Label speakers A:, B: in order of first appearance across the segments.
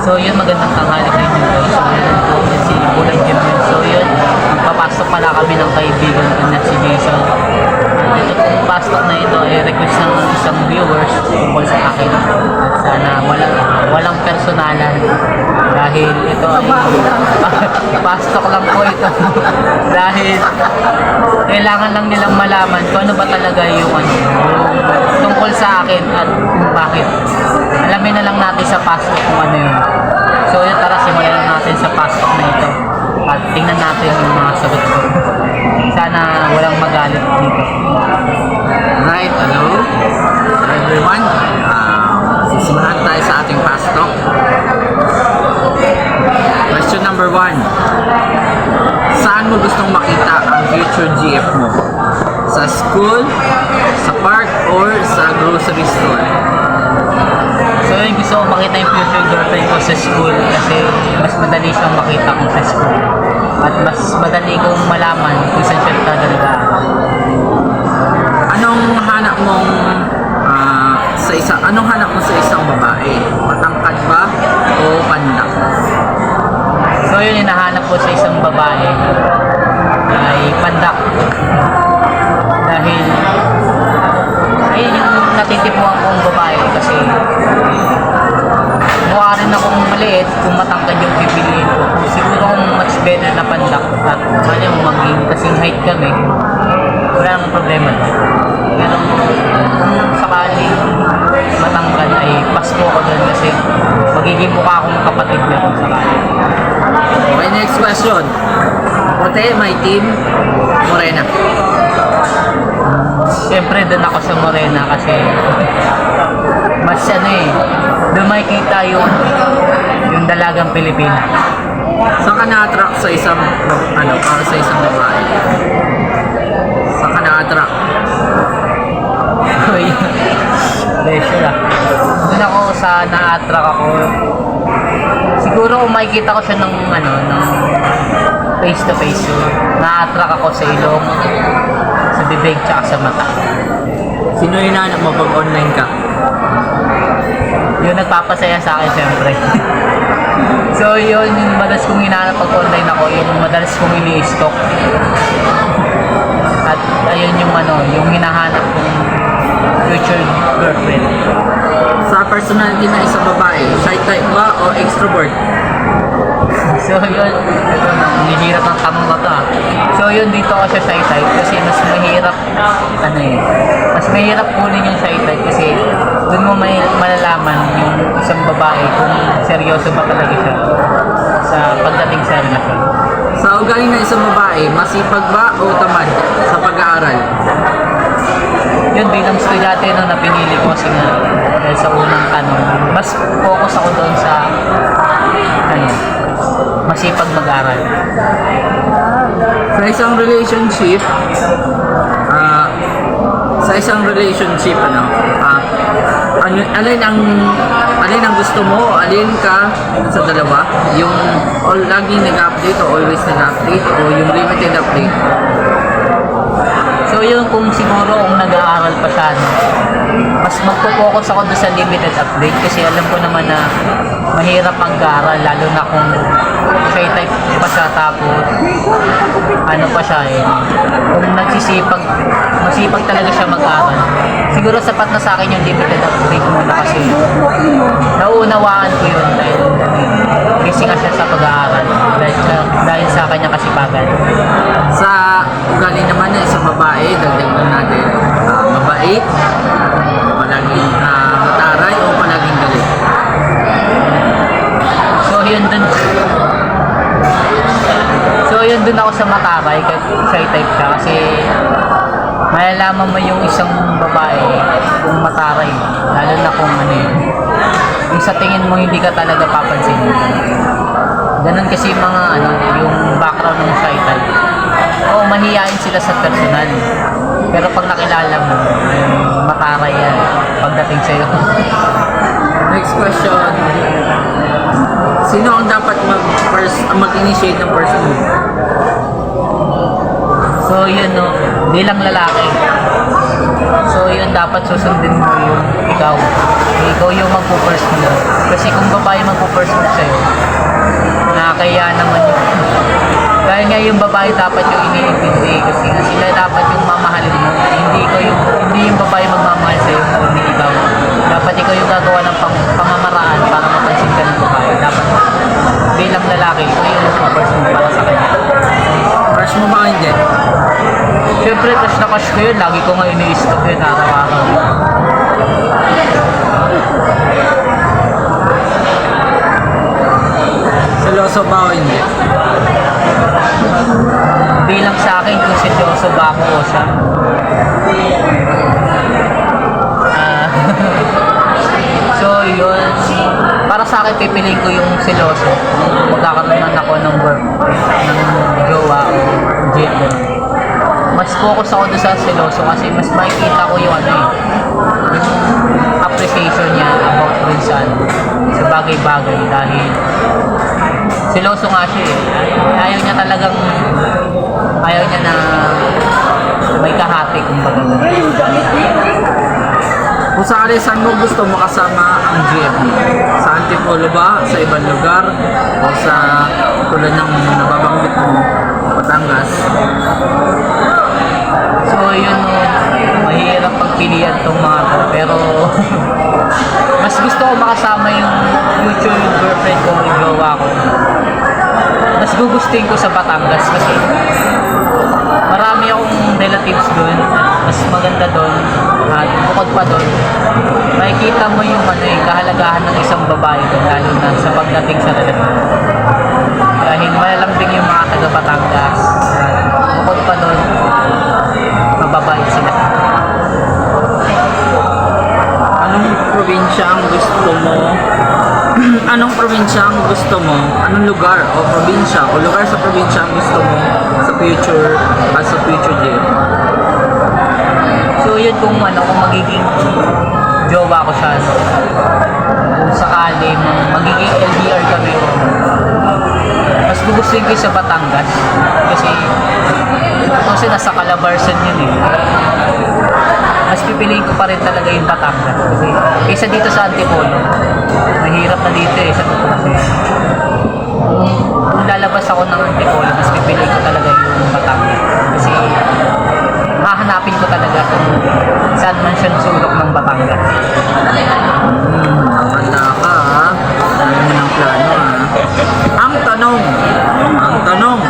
A: So yun, magandang tanghali kayo guys. So yun po, si Bulan Jim yun. So yun, papasok pala kami ng kaibigan ko na si Jason. At ito pong pasok na ito ay request ng isang viewers tungkol sa akin. At sana walang personalan. Dahil ito ay pasok lang po ito. Dahil kailangan lang nilang malaman kung ano ba talaga yung tungkol sa akin at kung bakit. Alamin na lang natin sa pasok kung ano yun. So yun, tara, simulan lang natin sa pasok na ito. At tingnan natin yung mga sagot ko. Sana walang magalit dito.
B: Right, hello everyone. Sisimulan tayo sa ating pasok. Question number 1. Saan mo gustong makita ang future GF mo? Sa school, sa park, or sa grocery store?
A: So yun, gusto ko makita yung future girlfriend ko sa school kasi mas madali siyang makita ko sa school. At mas madali kong malaman kung saan siya talaga.
B: Anong hanap mong sa isang babae? Matangkad ba o pandak?
A: So yun, hinahanap ko sa isang babae ay pandak. Dahil ayun yung natitipuan kong babae kasi mukha rin akong maliit kung matangkad yung pipiliin ko. Siguro kung much better na pandak at ano maging kasing height kami, wala namang problema. Pero kung sakali matangkad ay pasko ko doon kasi magiging mukha akong kapatid niya kung sakali.
B: Okay, next question. Puti, my team, morena.
A: Siyempre doon ako sa morena kasi mas doon makikita yung dalagang Pilipina.
B: Saan ka na-attract sa isang para sa isang babae? Saan ka na-attract?
A: Uy, pressure ah. Doon ako sa na-attract ako. Siguro kung makikita ko siya ng face to face, na-attract ako sa ilong, sa bibig, tsaka sa mata.
B: Sino yung hinahanap mo pag online ka?
A: Yung nagpapasaya sa akin siyempre. So yun, yung madalas kong hinahanap pag online ako, yung madalas kong ini-stalk. At ayun yung hinahanap kong future girlfriend.
B: Sa personality ng isang babae, shy type ba o extrovert?
A: So yun, ito na, mahirap ang tanong na to ah. So yun, dito ako sa shy type kasi mas mahirap, mas mahirap kunin yung shy type kasi doon mo may malalaman yung isang babae kung seryoso ba talaga siya sa pagdating sa relasyon.
B: Sa ugali ng isang babae, masipag ba o tamad sa pag-aaral?
A: Yun, bilang estudyante na napinili ko kasi nga dahil sa unang tanong, mas focus ako doon sa masipag mag-aral.
B: Sa isang relationship, alin ang gusto mo, alin ka sa dalawa? Yung laging nag-update o always nag-update o yung limited update?
A: So yun, kung siguro kung nag-aaral pa siya, mas magpo-focus ako doon sa limited update kasi alam ko naman na mahirap mag-aaral lalo na kung shy type pa siya tapos pa siya kung masipag talaga siya mag-aaral. Siguro sapat na sa akin yung limited update muna kasi nauunawaan ko yun dahil busy nga siya sa pag-aaral dahil sa kanyang kasipagan.
B: Sa ugali naman ng isang babae, dagdag lang natin, mabait, palaging mataray o palaging galit?
A: So yun dun ako sa mataray kahit shy type siya kasi malalaman mo yung isang babae kung mataray lalo na kung yung sa tingin mo hindi ka talaga papansin. Ganun kasi mga yung background ng shy type. Oo, mahihain sila sa personal. Pero pag nakilala mo, mataray yan pagdating sa'yo.
B: Next question. Sino ang dapat mag-initiate ng first move?
A: So yun bilang lalaki. So yun dapat susundin mo yung ikaw yung magpo-first mo. Kasi kung babae magpo-first move sa'yo, nakakaya naman yun. Dahil nga yung babae dapat yung iniintindi kasi nga sila dapat yung mamahalin mo. Hindi yung babae magmamahal sa'yo kundi ikaw. Dapat ikaw yung gagawa ng pamamaraan para mapansin ka ng babae. Dapat bilang lalaki, ikaw yung first move para sa kanya.
B: Crush mo ba hindi?
A: Siyempre, crush na crush ko yun. Lagi ko nga ini-stop yun, araw-araw.
B: Seryoso ba o hindi?
A: Bilang sa akin, kung seryoso ba ako o siya. Ah, so, yun. Para sa akin, pipiliin ko yung seryoso. Magkakaroon na ako ng work, ng jowa o girlfriend. Mas focus ako doon sa seryoso kasi mas makikita ko yung yung appreciation niya about dun sa bagay-bagay dahil seloso nga siya eh. Ayaw niya na may kahati kumbaga.
B: Kung sakali saan mo gusto makasama ang GF mo? Sa Antipolo ba? Sa ibang lugar? O sa tulad ng nababanggit mo, Batangas?
A: So yun mahirap pagpilian tong mga to pero mas gusto ko makasama yung future girlfriend ko, yung jowa ko. Mas gugustuhin ko sa Batangas kasi marami akong relatives doon. Mas maganda doon. At bukod pa doon, makikita mo yung kahalagahan ng isang babae doon, lalo na sa pagdating sa relasyon. Dahil malalambing yung mga taga Batangas. At bukod pa doon, mababait sila.
B: Anong probinsya ang gusto mo? Anong probinsya ang gusto mo? Anong lugar o probinsya o lugar sa probinsya ang gusto mo sa future GF?
A: So yun kung magiging jowa ko siya, kung sakali magiging LDR kami ko, mas gugustuhin ko yung sa Batangas kasi nasa Calabarzon yun eh. Mas pipiliin ko pa rin talaga yung Batangas kasi kaysa dito sa Antipolo, mahirap na dito eh sa totoo kasi kung lalabas ako ng Antipolo, mas pipiliin ko talaga yung Batangas kasi hahanapin ko talaga kung saan man siya sulok ng Batangas.
B: Maganda ka ha? Ano mo ng plano ha? Ang tanong,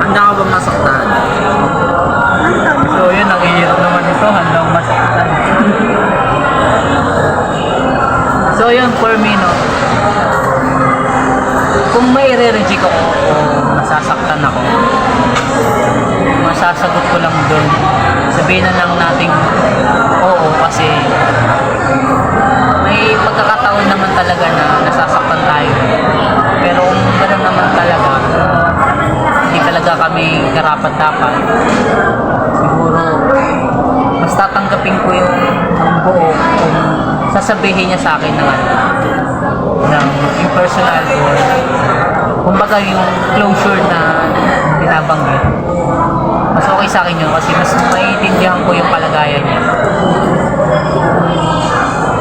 B: handa ka ba masaktan?
A: So yun, ang hirap naman ito, handang masaktan. So yun, for me no, kung may re-reject ako o masasaktan ako, masasagot ko lang doon. Sabihin na lang nating oo kasi may pagkakataon naman talaga na nasasaktan tayo. Pero kung gano'n naman talaga, hindi talaga kami karapat-dapat. Siguro, mas tatanggapin ko yung buo kung sasabihin niya sa akin ng impersonal or kumbaga yung closure na binabanggit. Mas okay sa akin yun kasi mas maiintindihan ko yung palagayan niya.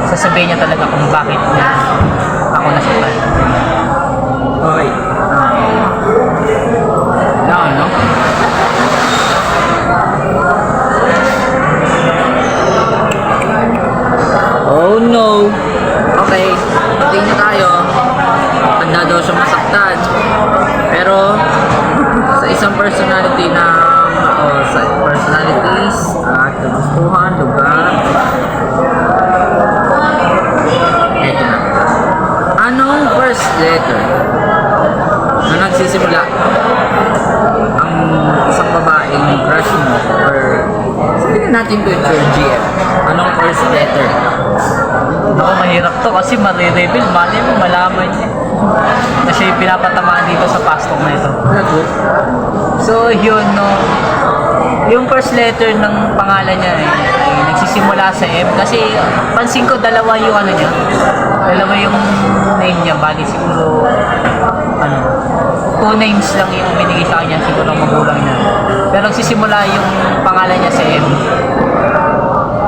A: Sasabihin niya talaga kung bakit niya ako nasaktan.
B: Okay. Ano? Oh no! Okay, tingin tayo. Handa daw siya masaktan. Pero, sa isang personality na sa personalities at kagustuhan, lugar. Eto na. Anong first letter na nagsisimula ang isang babaeng crush mo or sabihin natin future GF? Anong first letter?
A: Ako mahirap to kasi marireveal, mali mo malaman niya. Kasi pinapatamaan dito sa pastok na ito. So yun no, yung first letter ng pangalan niya ay nagsisimula sa M kasi pansin ko dalawa yung niya. Dalawa yung name niya, bali siguro two names lang yung binigay sa kanya siguro ng magulang niya. Pero nagsisimula yung pangalan niya sa M.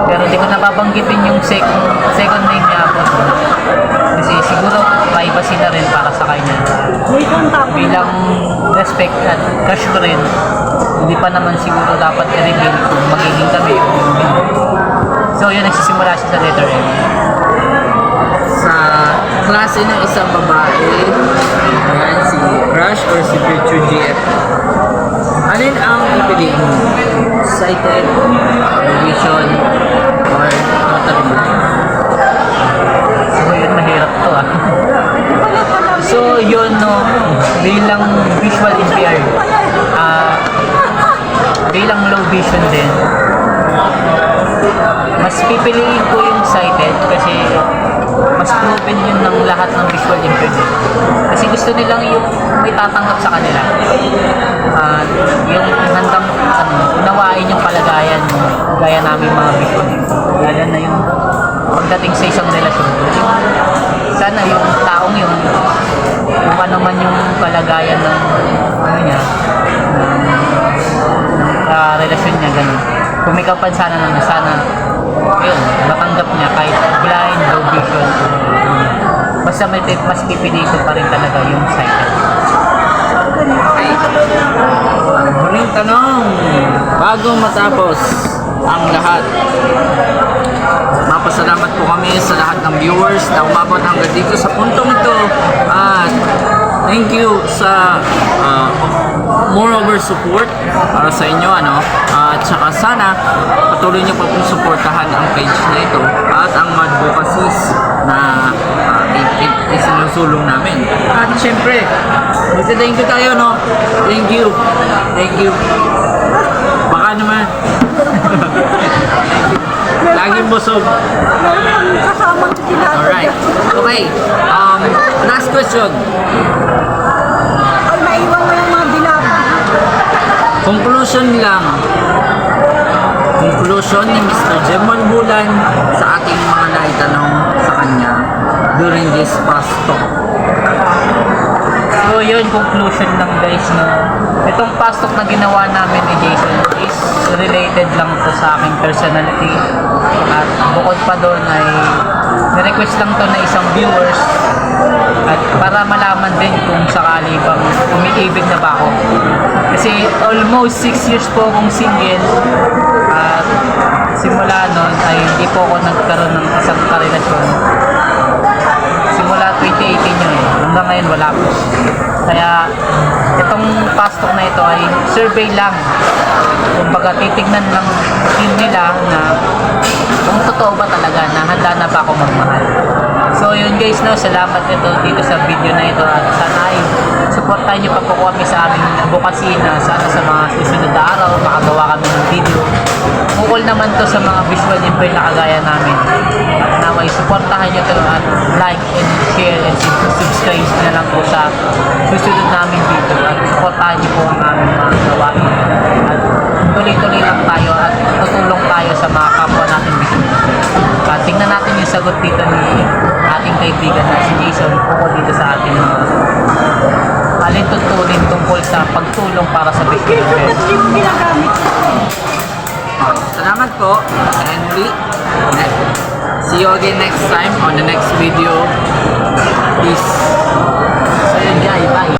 A: Pero hindi ko nababanggitin yung second name niya. Kasi siguro privacy na rin para sa kanya. Bilang respect at cash ko rin, hindi pa naman siguro dapat i-reveal kung magiging kami o hindi. So yun, nagsisimula siya sa letter M.
B: Sa klase ng isang babae, ayan, si crush or si future GF. Alin ang pipiliin mo? Excited, vision, or totally blind?
A: So yun, mahirap to ah. So yun, no, bilang visual impaired, bilang low vision din, mas pipiliin ko yung sighted kasi mas proven yun ng lahat ng visual impaired. Kasi gusto nilang yung may tatanggap sa kanila. Yung handang unawain yung palagayan gaya namin mga visual impaired. Lalo na yung pagdating sa isang relasyon. Sana yung taong yun, kung ano man yung kalagayan ng ano niya, ng relasyon niya, ganun. Kung may kapansanan naman, sana yun, matanggap niya kahit blind, low vision. Basta may mas pipili ko pa rin talaga yung sighted.
B: Okay. Ang huling tanong, bago matapos ang lahat, mapasalamat po kami sa lahat ng viewers na umabot hanggang dito sa puntong ito. At thank you sa moreover support para sa inyo, at saka sana patuloy nyo pa pong supportahan ang page na ito at ang advocacies na isinusulong namin. At syempre, magsa-thank you tayo, no? Thank you. Thank you. Baka naman. Laging busog. Alright. Okay. Last question.
C: Ay, maiwan mo yung mga dilata.
B: Conclusion lang. Conclusion ni Mr. Jemon Bulan sa ating mga naitanong sa kanya during this past talk.
A: So yun, conclusion lang guys, no. Itong past talk na ginawa namin ni Jason is related lang to sa aking personality. At bukod pa doon ay nirequest lang to na isang viewers at para malaman din kung sakali bang umiibig na ba ako. Kasi almost 6 years po akong single at simula noon ay hindi po ako nagkaroon ng isang karelasyon. Simula 2018 yun eh. Hanggang ngayon wala po. Kaya itong past talk na ito ay survey lang. Kumbaga titignan lang din nila na kung totoo ba talaga na handa na ba ako magmahal. So yun guys, no, salamat dito sa video na ito at sana ay supportahan nyo pa po kami sa aming advocacy na sana sa mga susunod na araw makagawa kami ng video. Bukol naman to sa mga visual impaired na kagaya namin. At naway supportahan nyo to at like and share and subscribe na lang po sa susunod namin video at supportahan nyo po ang aming mga gawain. At tuloy-tuloy lang tayo at tutulong tayo sa mga kapwa natin visual. At tingnan natin yung sagot dito ni ating kaibigan na si Jason ukol dito sa ating mga alintutunin tungkol sa pagtulong para sa visual impaired.
C: Yung ginagamit ko.
B: Salamat po. And muli, see you again next time on the next video. Peace.